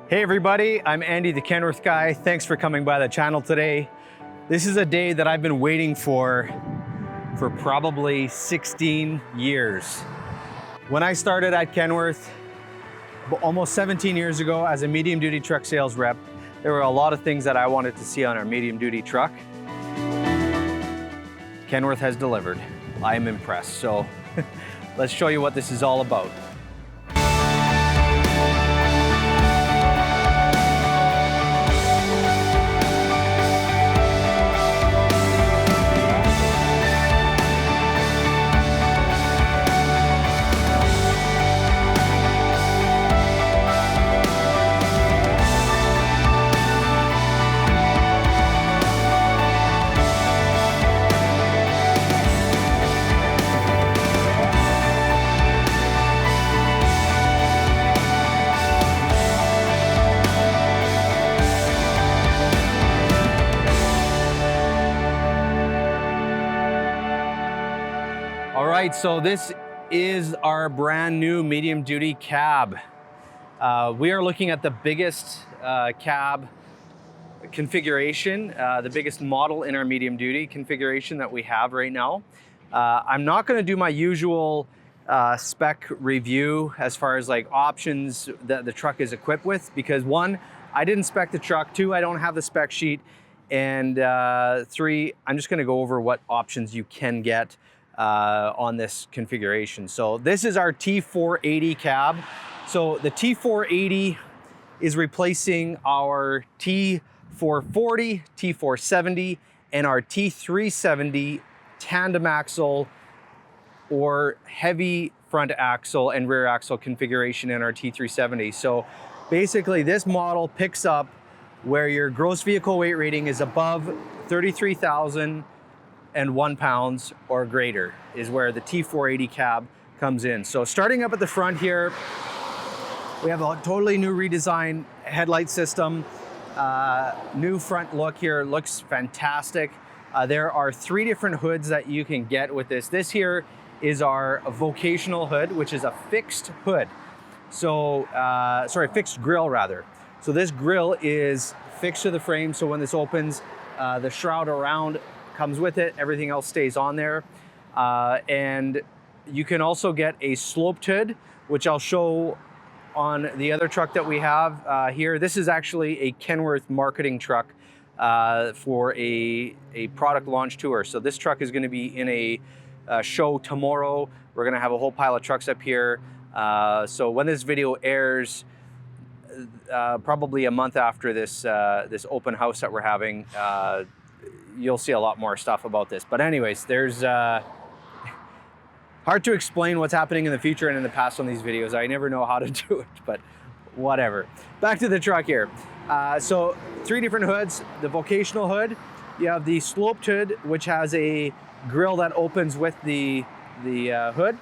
Hey everybody, I'm Andy the Kenworth Guy. Thanks for coming by the channel today. This is a day that I've been waiting for probably 16 years. When I started at Kenworth almost 17 years ago as a medium duty truck sales rep, there were a lot of things that I wanted to see on our medium duty truck. Kenworth has delivered. I am impressed. So let's show you what this is all about. All right, so this is our brand new medium duty cab. We are looking at the biggest cab configuration, the biggest model in our medium duty configuration that we have right now. I'm not gonna do my usual spec review as far as like options that the truck is equipped with, because one, I didn't spec the truck, two, I don't have the spec sheet, and three, I'm just gonna go over what options you can get on this configuration. So this is our T480 cab. So the T480 is replacing our T440, T470, and our T370 tandem axle or heavy front axle and rear axle configuration in our T370. So basically this model picks up where your gross vehicle weight rating is above 33,001 pounds or greater is where the T480 cab comes in. So starting up at the front here, we have a totally new redesigned headlight system, new front look here, looks fantastic. There are three different hoods that you can get with this. This here is our vocational hood, which is a fixed hood. So, fixed grille rather. So this grille is fixed to the frame, so when this opens, the shroud around comes with it, everything else stays on there. And you can also get a sloped hood, which I'll show on the other truck that we have here. This is actually a Kenworth marketing truck for a product launch tour. So this truck is gonna be in a show tomorrow. We're gonna have a whole pile of trucks up here. So when this video airs, probably a month after this, this open house that we're having, you'll see a lot more stuff about this. But anyways, there's hard to explain what's happening in the future and in the past on these videos. I never know how to do it, but whatever. Back to the truck here. So three different hoods. The vocational hood, you have the sloped hood, which has a grille that opens with the hood,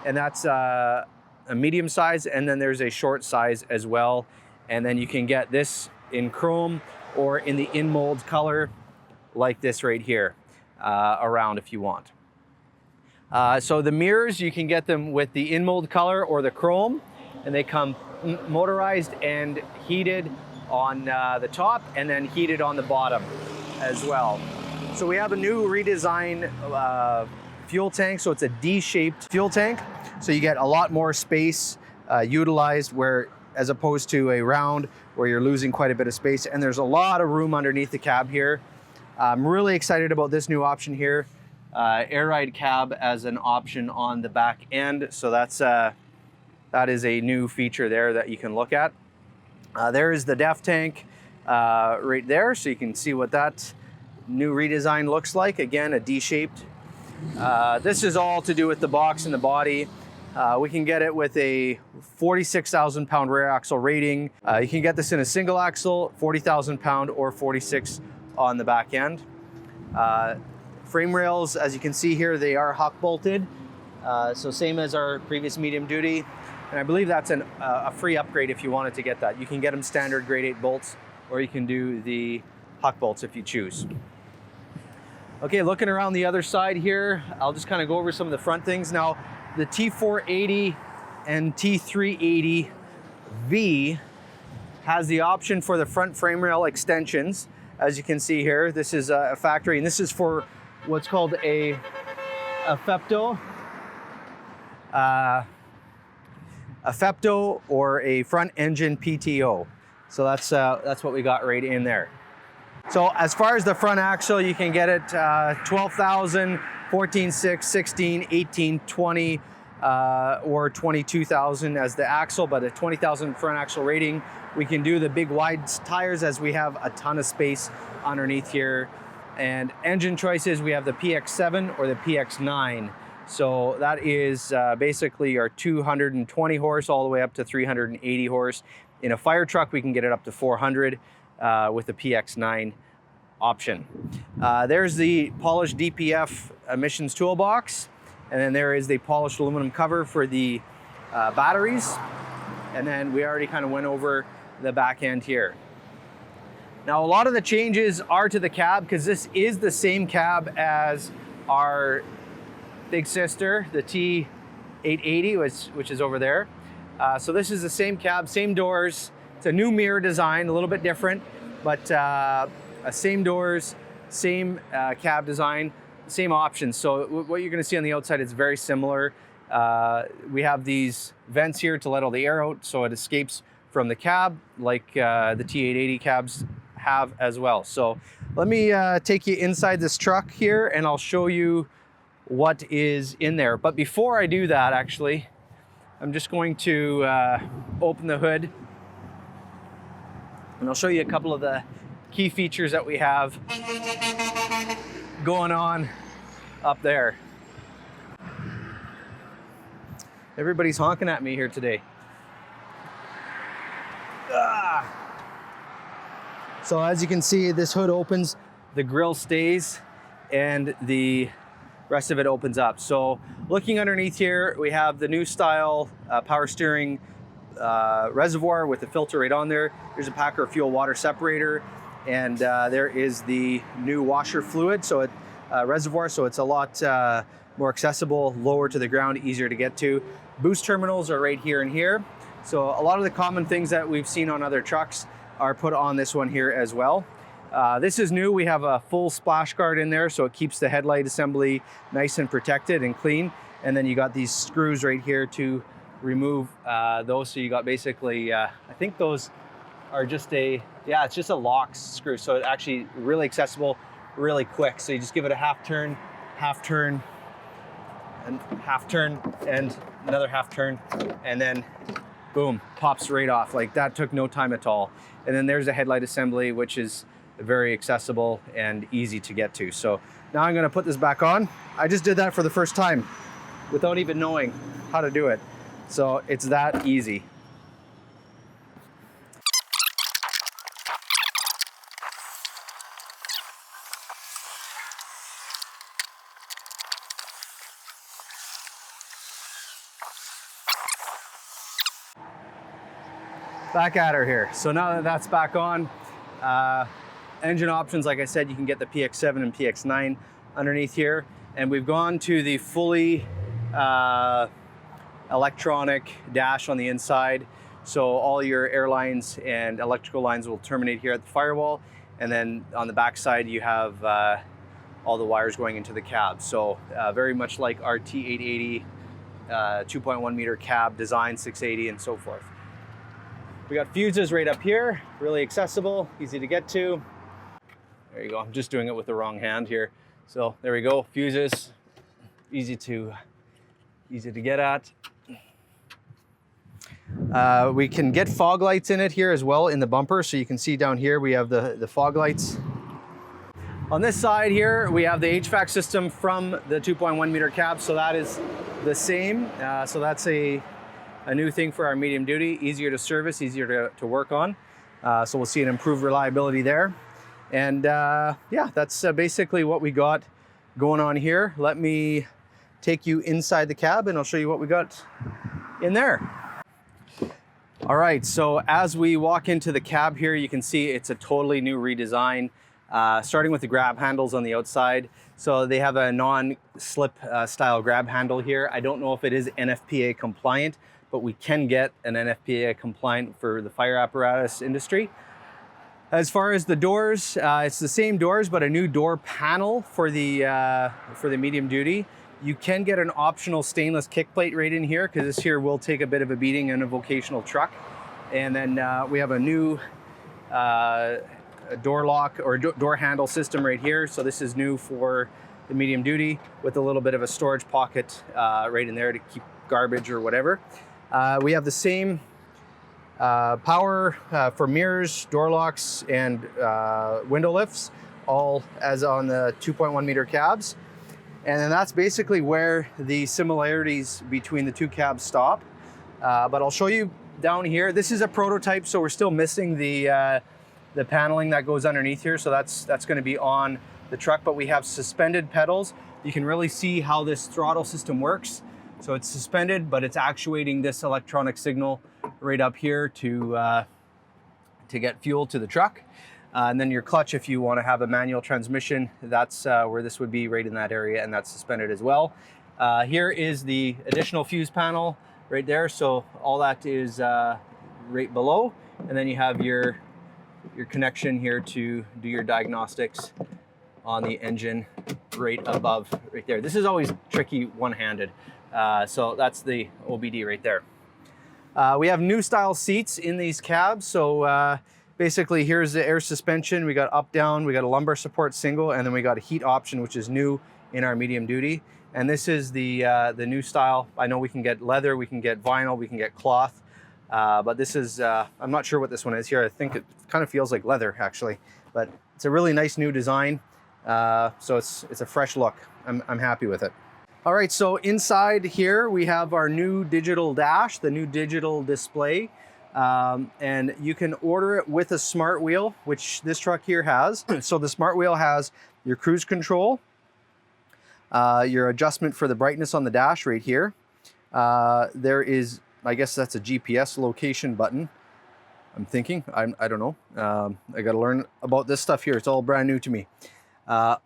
and that's a medium size, and then there's a short size as well. And then you can get this in chrome or in the in mold color, like this right here, around if you want. So the mirrors, you can get them with the in-mold color or the chrome, and they come motorized and heated on the top and then heated on the bottom as well. So we have a new redesigned fuel tank, so it's a D-shaped fuel tank. So you get a lot more space utilized where, as opposed to a round where you're losing quite a bit of space, and there's a lot of room underneath the cab here. I'm really excited about this new option here. Air ride cab as an option on the back end. So that is a new feature there that you can look at. There is the DEF tank right there. So you can see what that new redesign looks like. Again, a D-shaped. This is all to do with the box and the body. We can get it with a 46,000 pound rear axle rating. You can get this in a single axle, 40,000 pound or 46 on the back end. Frame rails, as you can see here, they are huck bolted. So same as our previous medium duty. And I believe that's a free upgrade if you wanted to get that. You can get them standard grade 8 bolts, or you can do the huck bolts if you choose. Okay, looking around the other side here, I'll just kind of go over some of the front things. Now, the T480 and T380V has the option for the front frame rail extensions. As you can see here, this is a factory, and this is for what's called a FEPTO or a front engine PTO. So that's what we got right in there. So as far as the front axle, you can get it 12,000, 14.6, 16, 18, 20, or 22,000 as the axle, but a 20,000 front axle rating. We can do the big wide tires as we have a ton of space underneath here. And engine choices, we have the PX7 or the PX9. So that is basically our 220 horse all the way up to 380 horse. In a fire truck, we can get it up to 400 with the PX9 option. There's the polished DPF emissions toolbox. And then there is the polished aluminum cover for the batteries. And then we already kind of went over the back end here. Now, a lot of the changes are to the cab because this is the same cab as our big sister, the T480, which is over there. So this is the same cab, same doors. It's a new mirror design, a little bit different, but same doors, same cab design, same options. So what you're gonna see on the outside is very similar. We have these vents here to let all the air out so it escapes from the cab like the T880 cabs have as well. So let me take you inside this truck here and I'll show you what is in there. But before I do that, actually, I'm just going to open the hood and I'll show you a couple of the key features that we have going on up there. Everybody's honking at me here today. So as you can see, this hood opens, the grille stays, and the rest of it opens up. So looking underneath here, we have the new style power steering reservoir with the filter right on there. There's a Packer fuel water separator, and there is the new washer fluid reservoir, so it's a lot more accessible, lower to the ground, easier to get to. Boost terminals are right here and here. So a lot of the common things that we've seen on other trucks are put on this one here as well. This is new. We have a full splash guard in there, so it keeps the headlight assembly nice and protected and clean. And then you got these screws right here to remove those. So you got basically, I think those are just it's just a lock screw. So it's actually really accessible, really quick. So you just give it a half turn, and half turn, and another half turn, and then boom, pops right off. Like that took no time at all. And then there's a headlight assembly, which is very accessible and easy to get to. So now I'm gonna put this back on. I just did that for the first time without even knowing how to do it. So it's that easy. Back at her here. So now that that's back on, engine options, like I said, you can get the PX7 and PX9 underneath here. And we've gone to the fully electronic dash on the inside. So all your air lines and electrical lines will terminate here at the firewall. And then on the back side, you have all the wires going into the cab. So very much like our T880 2.1 meter cab design, 680 and so forth. We got fuses right up here, really accessible, easy to get to. There you go, I'm just doing it with the wrong hand here. So there we go, fuses, easy to get at. We can get fog lights in it here as well in the bumper. So you can see down here, we have the fog lights. On this side here, we have the HVAC system from the 2.1 meter cab. So that is the same. So that's a new thing for our medium duty, easier to service, easier to work on. So we'll see an improved reliability there. And yeah, that's basically what we got going on here. Let me take you inside the cab and I'll show you what we got in there. All right, so as we walk into the cab here, you can see it's a totally new redesign, starting with the grab handles on the outside. So they have a non-slip style grab handle here. I don't know if it is NFPA compliant but we can get an NFPA compliant for the fire apparatus industry. As far as the doors, it's the same doors, but a new door panel for the medium duty. You can get an optional stainless kick plate right in here, because this here will take a bit of a beating in a vocational truck. And then we have a new door lock or door handle system right here. So this is new for the medium duty, with a little bit of a storage pocket right in there to keep garbage or whatever. We have the same power for mirrors, door locks, and window lifts, all as on the 2.1 meter cabs. And then that's basically where the similarities between the two cabs stop. But I'll show you down here. This is a prototype, so we're still missing the paneling that goes underneath here. So that's going to be on the truck, but we have suspended pedals. You can really see how this throttle system works. So it's suspended, but it's actuating this electronic signal right up here to get fuel to the truck. And then your clutch, if you want to have a manual transmission, that's where this would be, right in that area, and that's suspended as well. Here is the additional fuse panel right there. So all that is right below. And then you have your connection here to do your diagnostics on the engine right above, right there. This is always tricky one-handed. So that's the OBD right there. We have new style seats in these cabs. So basically here's the air suspension. We got up, down, we got a lumbar support single, and then we got a heat option, which is new in our medium duty. And this is the new style. I know we can get leather, we can get vinyl, we can get cloth. But this is, I'm not sure what this one is here. I think it kind of feels like leather actually, but it's a really nice new design. So it's a fresh look. I'm happy with it. All right, so inside here we have our new digital dash, the new digital display. And you can order it with a smart wheel, which this truck here has. So the smart wheel has your cruise control, your adjustment for the brightness on the dash right here. There is, I guess that's a GPS location button. I'm thinking, I don't know. I got to learn about this stuff here. It's all brand new to me. Up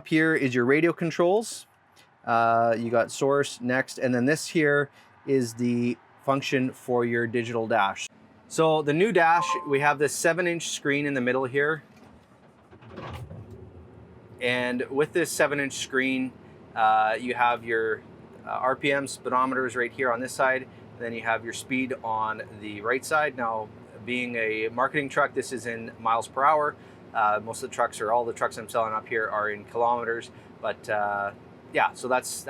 here is your radio controls. You got source, next, and then this here is the function for your digital dash. So the new dash, we have this 7-inch screen in the middle here. And with this 7-inch screen, you have your RPM speedometers right here on this side. Then you have your speed on the right side. Now, being a marketing truck, this is in miles per hour. Most of the trucks, or all the trucks I'm selling up here, are in kilometers. But yeah, so that's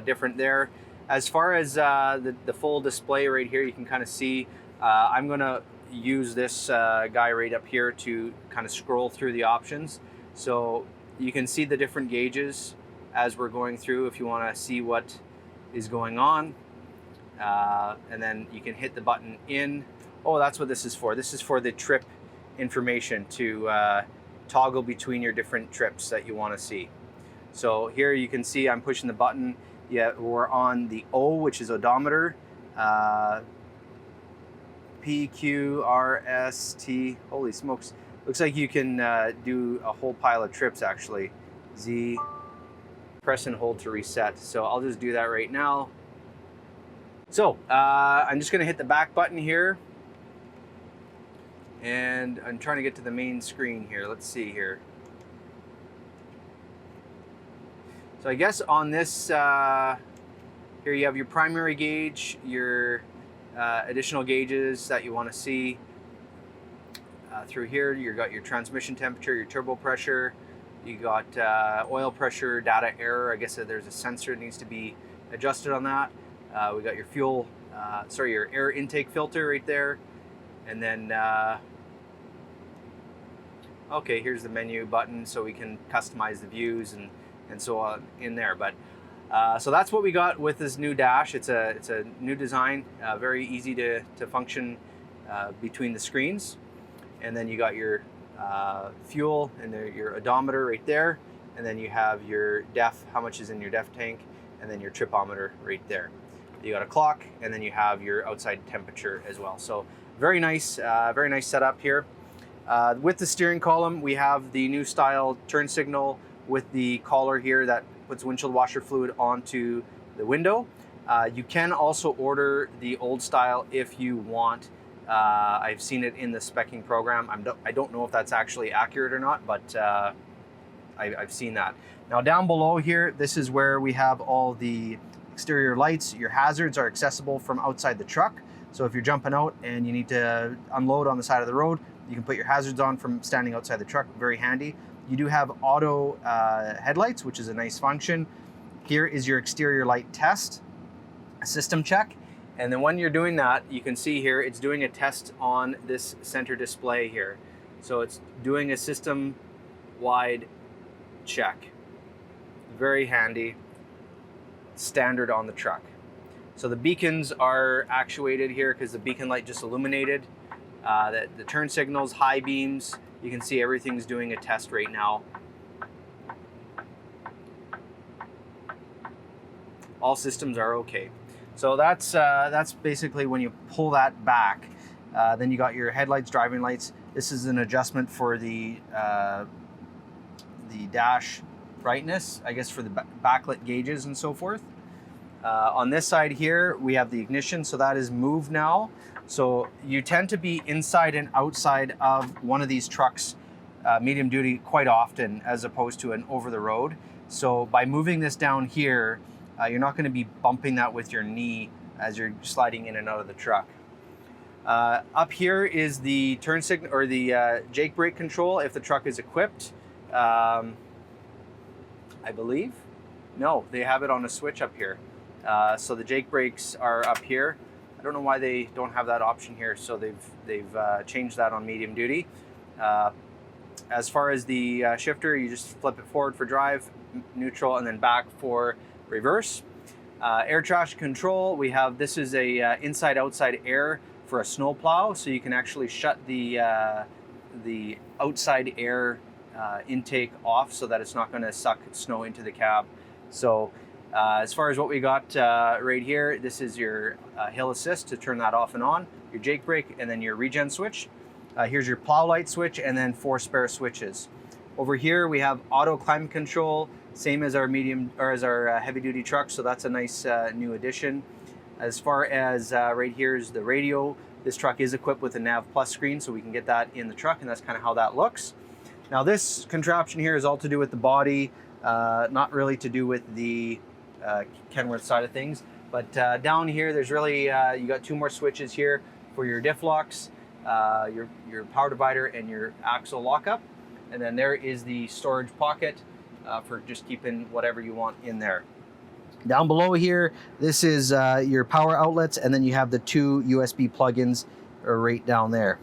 different there. As far as the full display right here, you can kind of see, I'm gonna use this guy right up here to kind of scroll through the options. So you can see the different gauges as we're going through if you wanna see what is going on. And then you can hit the button in. Oh, that's what this is for. This is for the trip information, to toggle between your different trips that you wanna see. So here you can see I'm pushing the button. Yeah, we're on the O, which is odometer. P, Q, R, S, T. Holy smokes. Looks like you can do a whole pile of trips actually. Z, press and hold to reset. So I'll just do that right now. So I'm just gonna hit the back button here. And I'm trying to get to the main screen here. Let's see here. So I guess on this, here you have your primary gauge, your additional gauges that you want to see. Through here, you got your transmission temperature, your turbo pressure, you got oil pressure, data error. I guess there's a sensor that needs to be adjusted on that. We got your fuel, your air intake filter right there. And then, okay, here's the menu button, so we can customize the views and so on in there. But so that's what we got with this new dash. It's a new design, very easy to function between the screens. And then you got your fuel and your odometer right there. And then you have your DEF, how much is in your DEF tank, and then your tripometer right there. You got a clock, and then you have your outside temperature as well. So very nice setup here. With the steering column, we have the new style turn signal with the collar here that puts windshield washer fluid onto the window. You can also order the old style if you want. I've seen it in the speccing program. I don't know if that's actually accurate or not, but I've seen that. Now down below here, this is where we have all the exterior lights. Your hazards are accessible from outside the truck. So if you're jumping out and you need to unload on the side of the road, you can put your hazards on from standing outside the truck. Very handy. You do have auto headlights, which is a nice function. Here is your exterior light test, a system check. And then when you're doing that, you can see here, it's doing a test on this center display here. So it's doing a system-wide check. Very handy, standard on the truck. So the beacons are actuated here because the beacon light just illuminated. The turn signals, high beams, you can see everything's doing a test right now. All systems are okay. So that's basically when you pull that back. Then you got your headlights, driving lights. This is an adjustment for the dash brightness, I guess for the backlit gauges and so forth. On this side here, we have the ignition, so that is moved now. So you tend to be inside and outside of one of these trucks, medium duty, quite often, as opposed to an over the road. So by moving this down here, you're not going to be bumping that with your knee as you're sliding in and out of the truck. Up here is the turn signal or the Jake brake control if the truck is equipped. I believe. No, they have it on a switch up here. So the Jake brakes are up here. I don't know why they don't have that option here. So they've changed that on medium duty. As far as the shifter, you just flip it forward for drive, neutral, and then back for reverse. Air traction control, we have, this is a inside-outside air for a snow plow, so you can actually shut the outside air intake off so that it's not going to suck snow into the cab. So as far as what we got right here, this is your hill assist to turn that off and on, your Jake brake, and then your regen switch. Here's your plow light switch, and then 4 spare switches. Over here we have auto climate control, same as our medium or as our heavy duty truck, so that's a nice new addition. As far as right here is the radio. This truck is equipped with a Nav Plus screen, so we can get that in the truck, and that's kind of how that looks. Now this contraption here is all to do with the body, not really to do with the Kenworth side of things. But down here, there's really, you got 2 more switches here for your diff locks, your power divider, and your axle lockup. And then there is the storage pocket for just keeping whatever you want in there. Down below here, this is your power outlets, and then you have the 2 USB plugins right down there.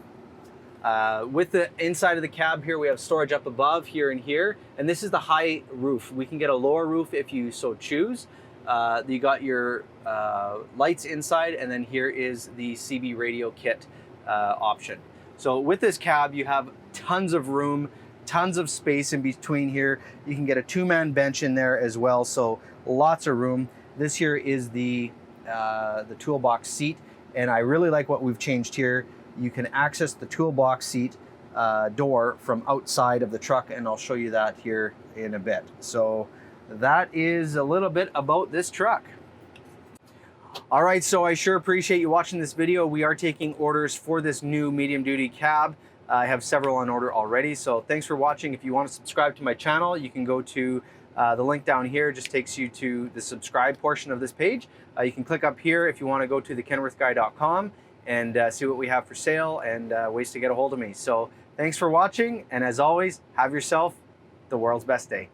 With the inside of the cab here, we have storage up above here and here, and this is the high roof. We can get a lower roof if you so choose. You got your lights inside, and then here is the CB radio kit option. So with this cab, you have tons of room, tons of space in between here. You can get a 2-man bench in there as well, so lots of room. This here is the toolbox seat, and I really like what we've changed here. You can access the toolbox seat door from outside of the truck, and I'll show you that here in a bit. So that is a little bit about this truck. All right, so I sure appreciate you watching this video. We are taking orders for this new medium duty cab. I have several on order already, so thanks for watching. If you want to subscribe to my channel, you can go to the link down here. It just takes you to the subscribe portion of this page. You can click up here if you want to go to thekenworthguy.com and see what we have for sale and ways to get a hold of me. So thanks for watching, and as always, have yourself the world's best day.